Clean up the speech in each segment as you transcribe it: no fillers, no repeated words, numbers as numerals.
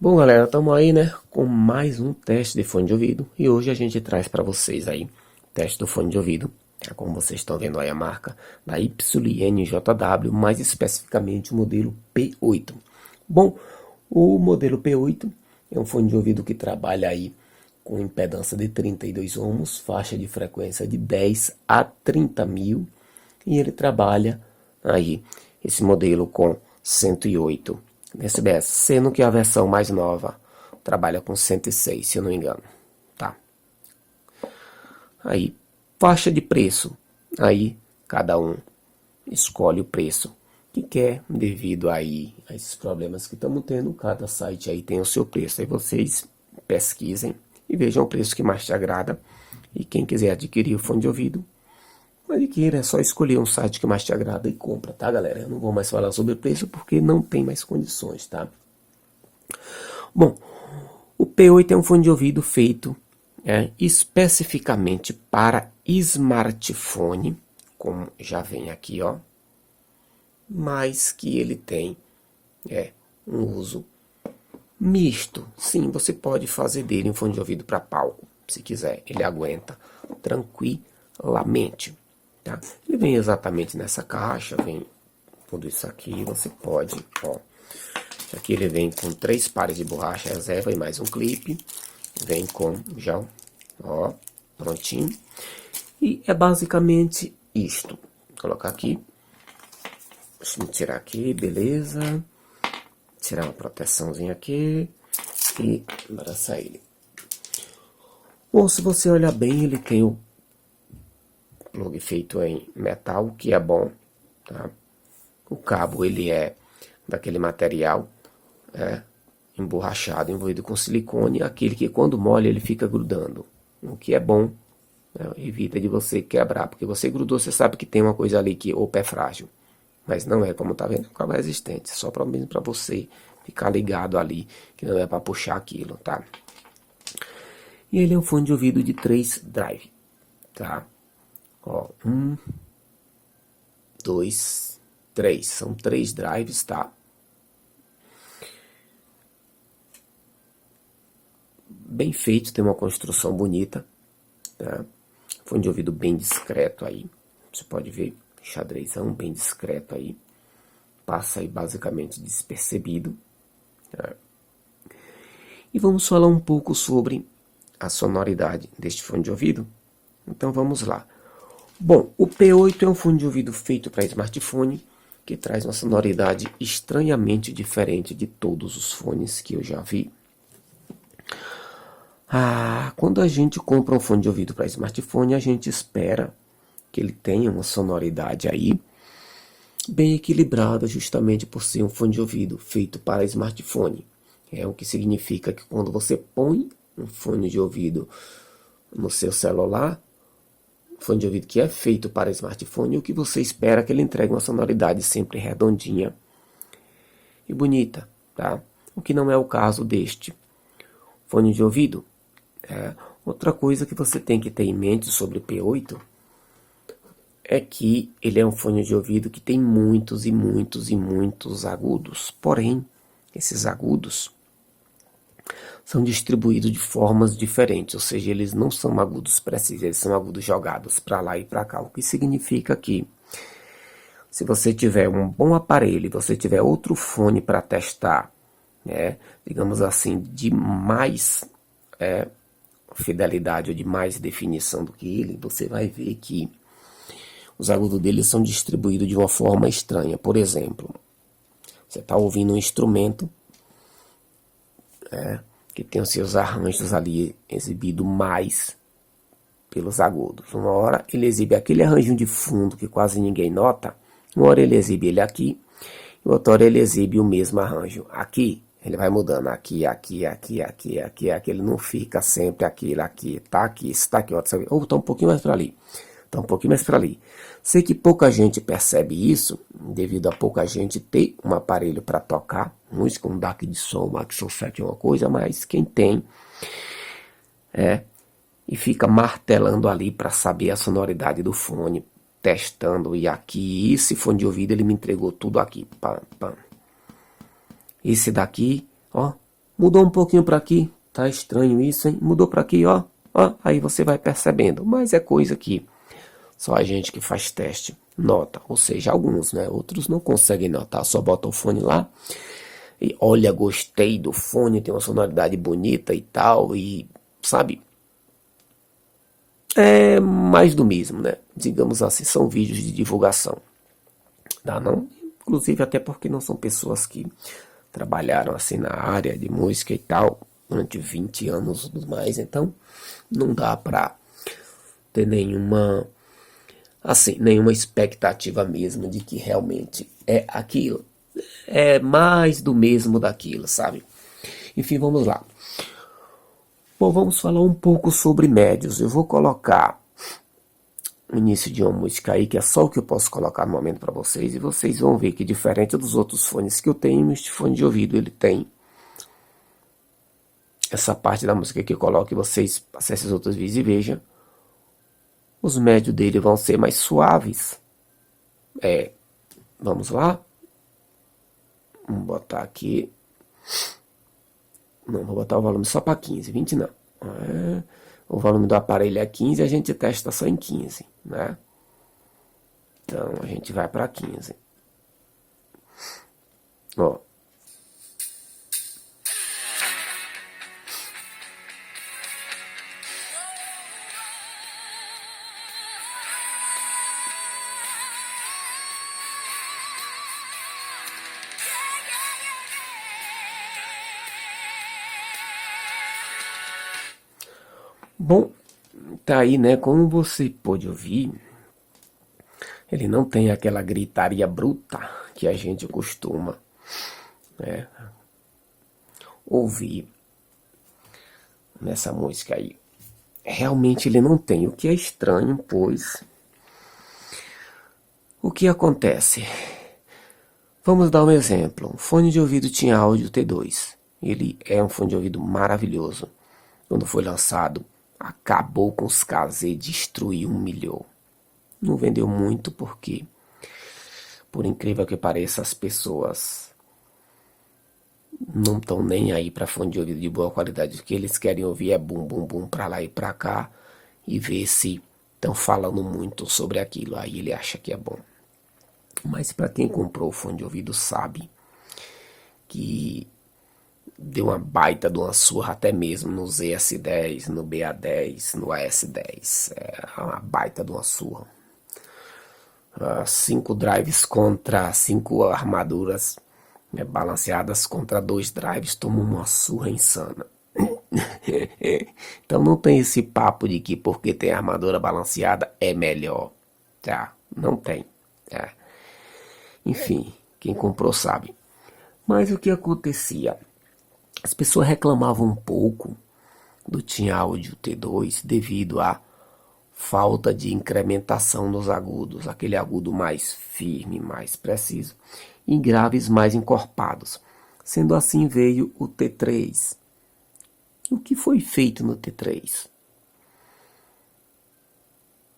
Bom, galera, estamos aí, né, com mais um teste de fone de ouvido e hoje a gente traz para vocês aí o teste do fone de ouvido, como vocês estão vendo aí a marca da YNJW, mais especificamente o modelo P8. Bom, o modelo P8 é um fone de ouvido que trabalha aí com impedância de 32 ohms, faixa de frequência de 10 a 30 mil e ele trabalha aí esse modelo com 108 decibéis, sendo que a versão mais nova trabalha com 106, se eu não me engano, tá? Aí, faixa de preço, aí cada um escolhe o preço que quer, devido aí a esses problemas que estamos tendo, cada site aí tem o seu preço, aí vocês pesquisem e vejam o preço que mais te agrada, e quem quiser adquirir o fone de ouvido, adquira, é só escolher um site que mais te agrada e compra, tá, galera? Eu não vou mais falar sobre o preço porque não tem mais condições, tá? Bom, o P8 é um fone de ouvido feito especificamente para smartphone, como já vem aqui, ó, mas que ele tem um uso misto. Sim, você pode fazer dele um fone de ouvido para palco, se quiser, ele aguenta tranquilamente. Tá? Ele vem exatamente nessa caixa, vem tudo isso aqui, você pode, ó. Aqui ele vem com 3 pares de borracha reserva e mais um clipe. Vem com já, ó, prontinho. E é basicamente isto. Vou colocar aqui. Deixa eu tirar aqui, beleza. Tirar uma proteçãozinha aqui. E abraçar ele. Bom, se você olhar bem, ele tem o plug feito em metal, que é bom, tá? O cabo, ele é daquele material emborrachado, envolvido com silicone, aquele que quando molha ele fica grudando, o que é bom, né? Evita de você quebrar, porque você grudou, você sabe que tem uma coisa ali que opa, é frágil, mas não é, como tá vendo, o cabo é resistente, só mesmo para você ficar ligado ali, que não é para puxar aquilo, tá? E ele é um fone de ouvido de 3 drive, tá? Ó, 1, 2, 3, são 3 drives, tá? Bem feito, tem uma construção bonita, tá? Fone de ouvido bem discreto aí, você pode ver, xadrezão bem discreto aí, passa aí basicamente despercebido, tá? E vamos falar um pouco sobre a sonoridade deste fone de ouvido. Então vamos lá. Bom, o P8 é um fone de ouvido feito para smartphone, que traz uma sonoridade estranhamente diferente de todos os fones que eu já vi. Quando a gente compra um fone de ouvido para smartphone, a gente espera que ele tenha uma sonoridade aí bem equilibrada, justamente por ser um fone de ouvido feito para smartphone. É o que significa que quando você põe um fone de ouvido no seu celular, fone de ouvido que é feito para smartphone, o que você espera é que ele entregue uma sonoridade sempre redondinha e bonita, tá? O que não é o caso deste fone de ouvido. Outra coisa que você tem que ter em mente sobre o P8 é que ele é um fone de ouvido que tem muitos e muitos e muitos agudos. Porém, esses agudos são distribuídos de formas diferentes, ou seja, eles não são agudos precisos, eles são agudos jogados para lá e para cá, o que significa que se você tiver um bom aparelho e você tiver outro fone para testar, né, digamos assim, de mais fidelidade ou de mais definição do que ele, você vai ver que os agudos dele são distribuídos de uma forma estranha. Por exemplo, você está ouvindo um instrumento que tem os seus arranjos ali exibido mais pelos agudos. Uma hora ele exibe aquele arranjo de fundo que quase ninguém nota, uma hora ele exibe ele aqui, e outra hora ele exibe o mesmo arranjo aqui. Ele vai mudando aqui, aqui, aqui, aqui, aqui, aqui. Ele não fica sempre aquilo, aqui, tá aqui, está aqui, outro, ou tá um pouquinho mais para ali, tá um pouquinho mais para ali. Sei que pouca gente percebe isso, devido a pouca gente ter um aparelho para tocar música, um DAC de som, um Maxon 7 é uma coisa, mas quem tem e fica martelando ali para saber a sonoridade do fone, testando, e aqui, esse fone de ouvido ele me entregou tudo aqui, pam, pam. Esse daqui, ó, Mudou um pouquinho para aqui, tá estranho isso, hein? Mudou para aqui, ó, ó, aí você vai percebendo, mas é coisa que só a gente que faz teste nota, ou seja, alguns, né? Outros não conseguem notar, só bota o fone lá e olha, gostei do fone, tem uma sonoridade bonita e tal, e sabe, é mais do mesmo, né? Digamos assim, são vídeos de divulgação, tá? Não, inclusive até porque não são pessoas que trabalharam assim na área de música e tal durante 20 anos e tudo mais, então não dá pra ter nenhuma expectativa mesmo de que realmente é aquilo. É mais do mesmo daquilo, sabe? Enfim, vamos lá. Bom, vamos falar um pouco sobre médios. Eu vou colocar o início de uma música aí, que é só o que eu posso colocar no momento para vocês, e vocês vão ver que diferente dos outros fones que eu tenho, este fone de ouvido, ele tem essa parte da música que eu coloco, e vocês acessem os outros vídeos e vejam. Os médios dele vão ser mais suaves. Vamos lá. Vamos botar aqui. Não, vou botar o volume só para 15, 20 não. O volume do aparelho é 15 e a gente testa só em 15, né? Então a gente vai para 15. Ó. Bom, tá aí, né? Como você pôde ouvir, ele não tem aquela gritaria bruta que a gente costuma, né, ouvir nessa música aí. Realmente ele não tem, o que é estranho, pois o que acontece? Vamos dar um exemplo. Um fone de ouvido tinha áudio T2. Ele é um fone de ouvido maravilhoso. Quando foi lançado, acabou com os KZ, destruiu, humilhou. Não vendeu muito porque, por incrível que pareça, as pessoas não estão nem aí para fone de ouvido de boa qualidade. O que eles querem ouvir é bum, bum, bum, para lá e para cá, e ver se estão falando muito sobre aquilo. Aí ele acha que é bom. Mas para quem comprou o fone de ouvido sabe que deu uma baita de uma surra até mesmo no ZS10, no BA10, no AS10. É uma baita de uma surra. 5 drives contra 5 armaduras, né, balanceadas contra 2 drives, tomam uma surra insana. Então não tem esse papo de que porque tem armadura balanceada é melhor, tá? Não tem, tá? Enfim, quem comprou sabe. Mas o que acontecia? As pessoas reclamavam um pouco do Team Audio T2 devido à falta de incrementação nos agudos, aquele agudo mais firme, mais preciso, e graves mais encorpados. Sendo assim, veio o T3. O que foi feito no T3?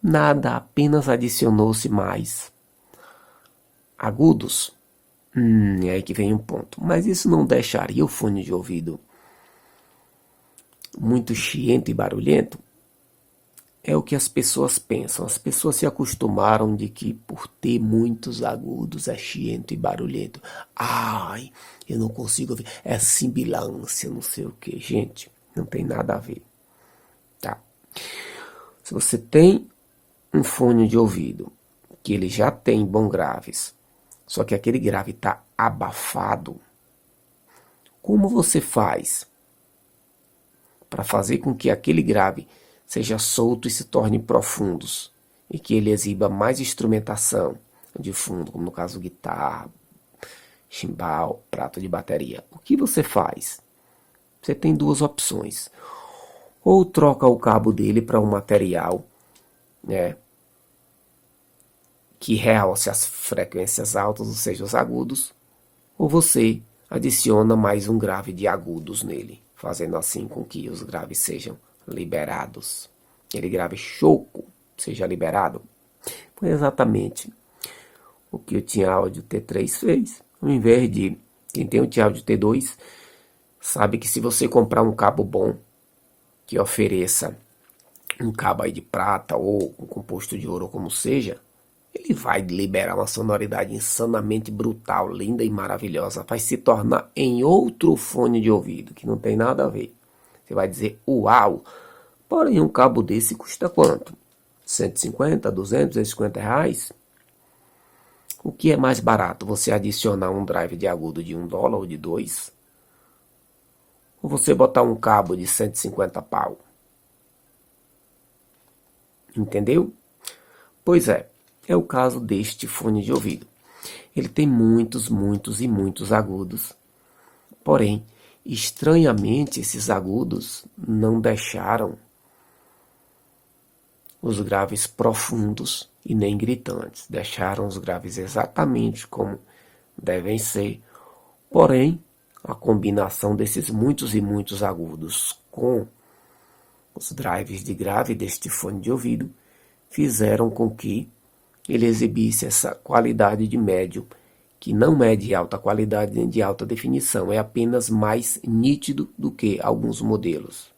Nada, apenas adicionou-se mais agudos. É aí que vem um ponto. Mas isso não deixaria o fone de ouvido muito chiento e barulhento? É o que as pessoas pensam. As pessoas se acostumaram de que por ter muitos agudos é chiento e barulhento. Ai, eu não consigo ouvir. É sibilância, não sei o que. Gente, não tem nada a ver. Tá? Se você tem um fone de ouvido que ele já tem bom graves, só que aquele grave está abafado, como você faz para fazer com que aquele grave seja solto e se torne profundos, e que ele exiba mais instrumentação de fundo, como no caso guitarra, chimbal, prato de bateria? O que você faz? Você tem duas opções. Ou troca o cabo dele para um material, né, que realce as frequências altas, ou seja, os agudos, ou você adiciona mais um grave de agudos nele, fazendo assim com que os graves sejam liberados. Aquele grave choco seja liberado. Foi exatamente o que o Team Audio T3 fez. Ao invés de quem tem o Team Audio T2 sabe que se você comprar um cabo bom, que ofereça um cabo aí de prata ou um composto de ouro, como seja, ele vai liberar uma sonoridade insanamente brutal, linda e maravilhosa. Vai se tornar em outro fone de ouvido, que não tem nada a ver. Você vai dizer, uau! Porém, um cabo desse custa quanto? 150, 200, 250 reais? O que é mais barato? Você adicionar um drive de agudo de $1 ou de 2? Ou você botar um cabo de 150 pau? Entendeu? Pois é o caso deste fone de ouvido. Ele tem muitos e muitos agudos. Porém, estranhamente, esses agudos não deixaram os graves profundos e nem gritantes. Deixaram os graves exatamente como devem ser. Porém, a combinação desses muitos e muitos agudos com os drives de grave deste fone de ouvido fizeram com que ele exibisse essa qualidade de médio, que não é de alta qualidade nem de alta definição, é apenas mais nítido do que alguns modelos.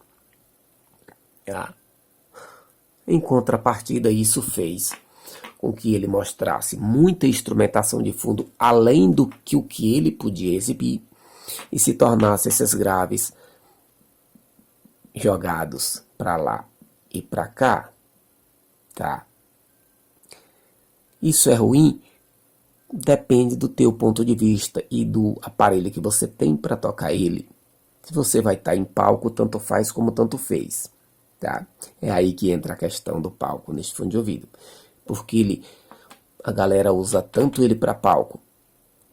Em contrapartida, isso fez com que ele mostrasse muita instrumentação de fundo além do que o que ele podia exibir e se tornasse esses graves jogados para lá e para cá, tá? Isso é ruim? Depende do teu ponto de vista e do aparelho que você tem para tocar ele. Se você vai estar em palco, tanto faz como tanto fez, tá? É aí que entra a questão do palco neste fone de ouvido, porque a galera usa tanto ele para palco,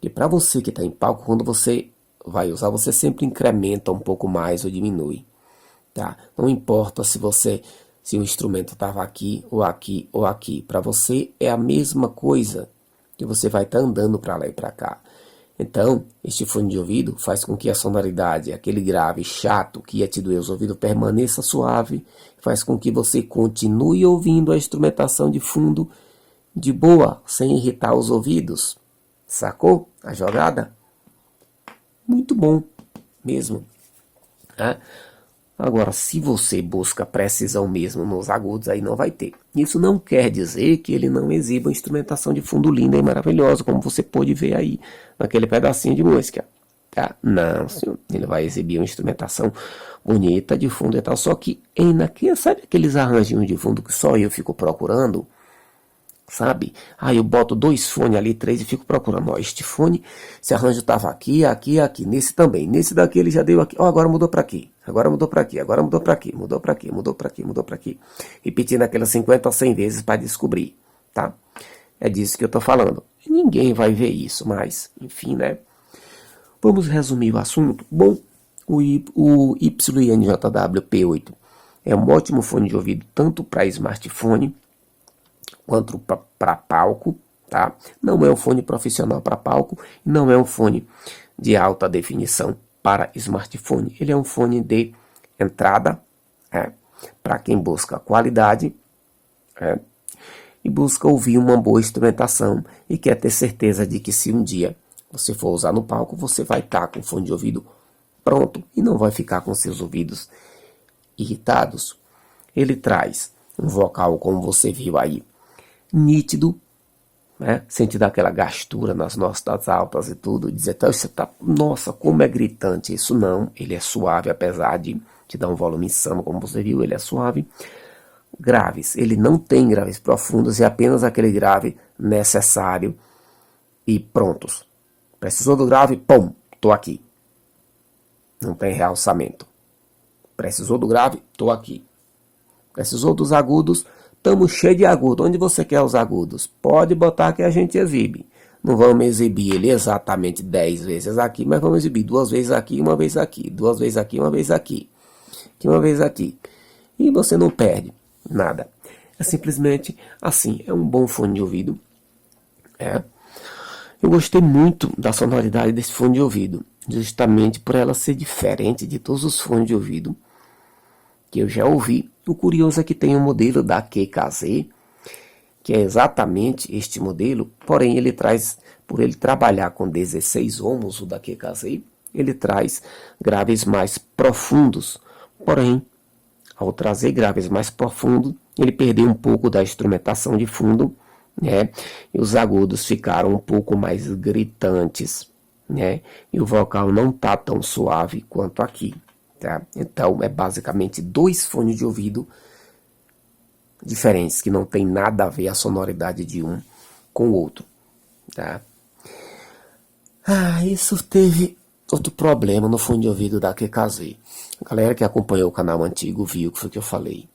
que para você que está em palco, quando você vai usar, você sempre incrementa um pouco mais ou diminui, tá? Não importa se o instrumento estava aqui ou aqui ou aqui, para você é a mesma coisa que você vai estar andando para lá e para cá. Então, este fone de ouvido faz com que a sonoridade, aquele grave chato que ia te doer os ouvidos, permaneça suave, faz com que você continue ouvindo a instrumentação de fundo de boa, sem irritar os ouvidos. Sacou a jogada? Muito bom mesmo, né? Agora, se você busca precisão mesmo nos agudos, aí não vai ter. Isso não quer dizer que ele não exiba instrumentação de fundo linda e maravilhosa, como você pode ver aí naquele pedacinho de música. Tá? Não, senhor. Ele vai exibir uma instrumentação bonita de fundo e tal. Só que, sabe aqueles arranjinhos de fundo que só eu fico procurando? Sabe? Aí eu boto 2 fones ali, 3 e fico procurando. Ó, este fone, esse arranjo estava aqui, aqui, aqui. Nesse também. Nesse daqui ele já deu aqui. Ó, agora mudou para aqui. Agora mudou para aqui. Agora mudou para aqui. Mudou para aqui. Mudou para aqui. Mudou para aqui. Repetindo aquelas 50 ou 100 vezes para descobrir. Tá? É disso que eu tô falando. Ninguém vai ver isso, mas, enfim, né? Vamos resumir o assunto. Bom, o YNJW P8 é um ótimo fone de ouvido, tanto para smartphone quanto para palco, tá? Não é um fone profissional para palco, não é um fone de alta definição para smartphone. Ele é um fone de entrada, para quem busca qualidade, e busca ouvir uma boa instrumentação e quer ter certeza de que se um dia você for usar no palco, você vai estar com o fone de ouvido pronto e não vai ficar com seus ouvidos irritados. Ele traz um vocal, como você viu aí, nítido, né? Sem te dar aquela gastura nas notas altas e tudo, dizer, nossa, como é gritante. Isso não, ele é suave, apesar de te dar um volume insano, como você viu, ele é suave. Graves, ele não tem graves profundos, é apenas aquele grave necessário e prontos. Precisou do grave, pum, tô aqui. Não tem realçamento. Precisou do grave, tô aqui. Precisou dos agudos, estamos cheios de agudo. Onde você quer os agudos? Pode botar que a gente exibe. Não vamos exibir ele exatamente 10 vezes aqui, mas vamos exibir 2 vezes aqui, 1 vez aqui, 2 vezes aqui, 1 vez aqui, 1 vez aqui. E você não perde nada. É simplesmente assim, é um bom fone de ouvido. Eu gostei muito da sonoridade desse fone de ouvido, justamente por ela ser diferente de todos os fones de ouvido que eu já ouvi. O curioso é que tem um modelo da QKZ, que é exatamente este modelo, porém ele traz, por ele trabalhar com 16 ohms, o da QKZ, ele traz graves mais profundos. Porém, ao trazer graves mais profundos, ele perdeu um pouco da instrumentação de fundo, né? E os agudos ficaram um pouco mais gritantes, né? E o vocal não tá tão suave quanto aqui, tá? Então, é basicamente dois fones de ouvido diferentes, que não tem nada a ver a sonoridade de um com o outro, tá? Isso teve outro problema no fone de ouvido da QKZ. A galera que acompanhou o canal antigo viu o que foi que eu falei.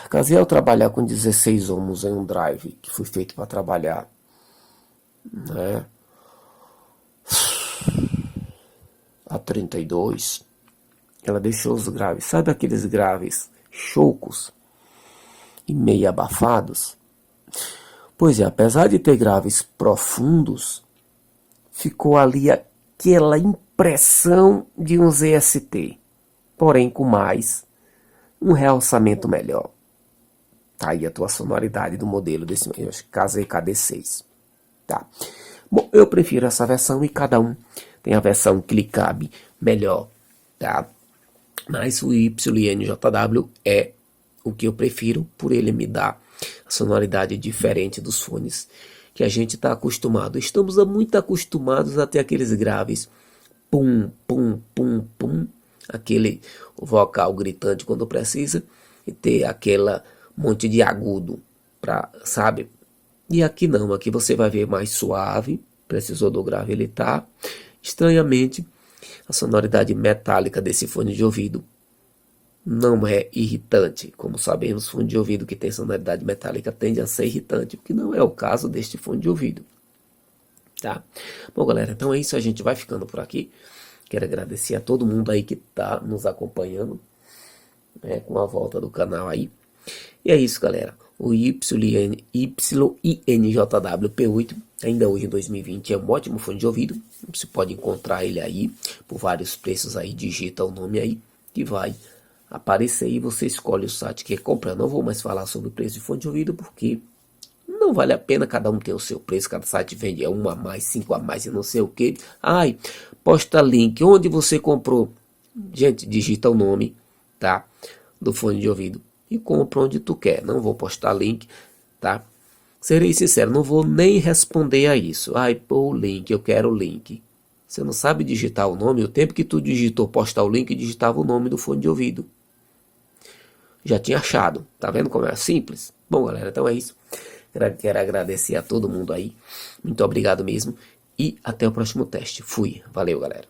Casei ao trabalhar com 16 ohms em um drive que foi feito para trabalhar, né, a 32. Ela deixou os graves, sabe aqueles graves choucos e meio abafados? Pois é, apesar de ter graves profundos, ficou ali aquela impressão de um ZST, porém com mais um realçamento melhor. Tá aí a tua sonoridade do modelo desse KZ-KD6. Tá. Bom, eu prefiro essa versão e cada um tem a versão que lhe cabe melhor, tá? Mas o YNJW é o que eu prefiro, por ele me dar a sonoridade diferente dos fones que a gente está acostumado. Estamos muito acostumados a ter aqueles graves pum, pum, pum, pum, aquele vocal gritante quando precisa, e ter aquela monte de agudo, sabe? E aqui não, aqui você vai ver mais suave, precisou do grave ele tá. Estranhamente, a sonoridade metálica desse fone de ouvido não é irritante. Como sabemos, fone de ouvido que tem sonoridade metálica tende a ser irritante, o que não é o caso deste fone de ouvido, tá? Bom, galera, então é isso, a gente vai ficando por aqui. Quero agradecer a todo mundo aí que está nos acompanhando, né, com a volta do canal aí. E é isso, galera. O YNJW-P8, ainda hoje em 2020, é um ótimo fone de ouvido. Você pode encontrar ele aí por vários preços aí, digita o nome aí que vai aparecer e você escolhe o site que quer comprar. Não vou mais falar sobre o preço de fone de ouvido porque não vale a pena, cada um tem o seu preço, cada site vende 1 a mais, 5 a mais e não sei o que. Posta link onde você comprou. Gente, digita o nome, tá, do fone de ouvido e compra onde tu quer. Não vou postar link, tá? Serei sincero, não vou nem responder a isso. O link, eu quero o link. Você não sabe digitar o nome? O tempo que tu digitou postar o link, digitava o nome do fone de ouvido. Já tinha achado. Tá vendo como é simples? Bom, galera, então é isso. Quero agradecer a todo mundo aí. Muito obrigado mesmo. E até o próximo teste. Fui. Valeu, galera.